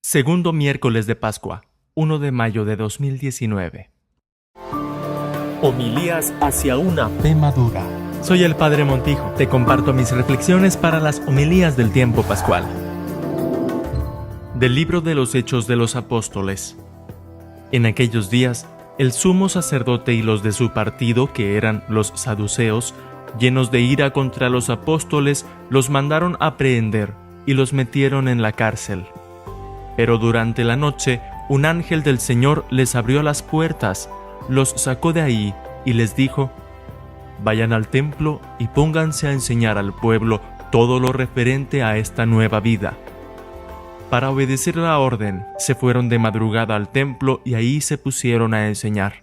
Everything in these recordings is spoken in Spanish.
Segundo miércoles de Pascua, 1 de mayo de 2019. Homilías hacia una fe madura. Soy el Padre Montijo. Te comparto mis reflexiones para las homilías del tiempo pascual. Del libro de los Hechos de los Apóstoles. En aquellos días, el sumo sacerdote y los de su partido, que eran los saduceos, llenos de ira contra los apóstoles, los mandaron aprehender y los metieron en la cárcel. Pero durante la noche, un ángel del Señor les abrió las puertas, los sacó de ahí y les dijo: vayan al templo y pónganse a enseñar al pueblo todo lo referente a esta nueva vida. Para obedecer la orden, se fueron de madrugada al templo y ahí se pusieron a enseñar.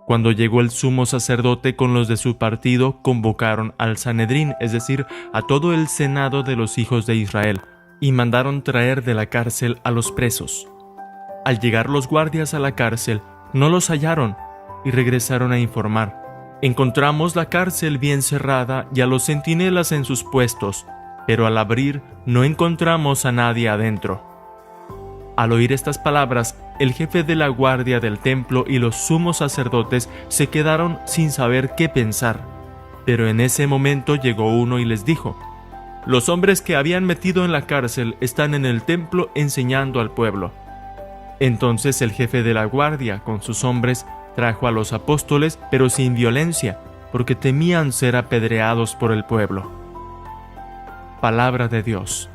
Cuando llegó el sumo sacerdote con los de su partido, convocaron al Sanedrín, es decir, a todo el senado de los hijos de Israel, y mandaron traer de la cárcel a los presos. Al llegar los guardias a la cárcel, no los hallaron y regresaron a informar: encontramos la cárcel bien cerrada y a los centinelas en sus puestos, pero al abrir no encontramos a nadie adentro. Al oír estas palabras, el jefe de la guardia del templo y los sumos sacerdotes se quedaron sin saber qué pensar. Pero en ese momento llegó uno y les dijo: los hombres que habían metido en la cárcel están en el templo enseñando al pueblo. Entonces el jefe de la guardia, con sus hombres, trajo a los apóstoles, pero sin violencia, porque temían ser apedreados por el pueblo. Palabra de Dios.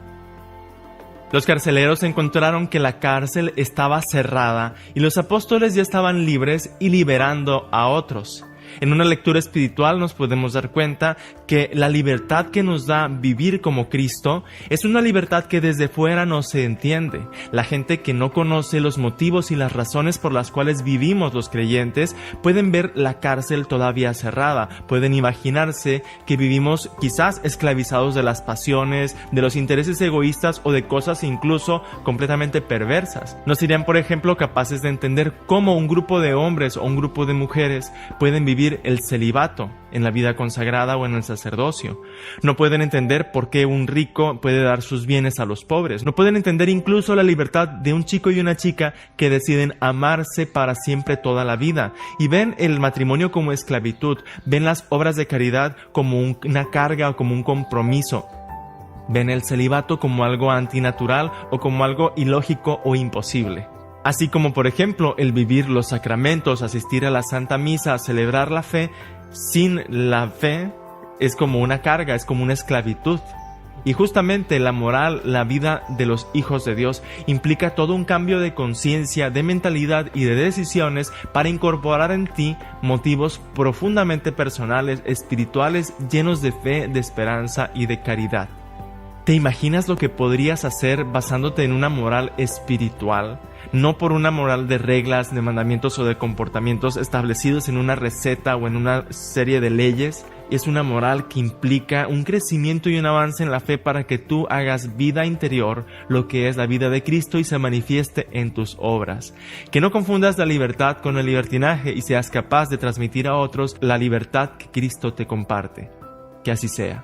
Los carceleros encontraron que la cárcel estaba cerrada y los apóstoles ya estaban libres y liberando a otros. En una lectura espiritual nos podemos dar cuenta que la libertad que nos da vivir como Cristo es una libertad que desde fuera no se entiende. La gente que no conoce los motivos y las razones por las cuales vivimos los creyentes pueden ver la cárcel todavía cerrada, pueden imaginarse que vivimos quizás esclavizados de las pasiones, de los intereses egoístas o de cosas incluso completamente perversas. No serían, por ejemplo, capaces de entender cómo un grupo de hombres o un grupo de mujeres pueden vivir el celibato en la vida consagrada o en el sacerdocio. No pueden entender por qué un rico puede dar sus bienes a los pobres. No pueden entender incluso la libertad de un chico y una chica que deciden amarse para siempre toda la vida. Y ven el matrimonio como esclavitud, ven las obras de caridad como una carga o como un compromiso. Ven el celibato como algo antinatural o como algo ilógico o imposible. Así como, por ejemplo, el vivir los sacramentos, asistir a la Santa Misa, celebrar la fe, sin la fe es como una carga, es como una esclavitud. Y justamente la moral, la vida de los hijos de Dios, implica todo un cambio de conciencia, de mentalidad y de decisiones para incorporar en ti motivos profundamente personales, espirituales, llenos de fe, de esperanza y de caridad. ¿Te imaginas lo que podrías hacer basándote en una moral espiritual? No por una moral de reglas, de mandamientos o de comportamientos establecidos en una receta o en una serie de leyes. Es una moral que implica un crecimiento y un avance en la fe para que tú hagas vida interior, lo que es la vida de Cristo, y se manifieste en tus obras. Que no confundas la libertad con el libertinaje y seas capaz de transmitir a otros la libertad que Cristo te comparte. Que así sea.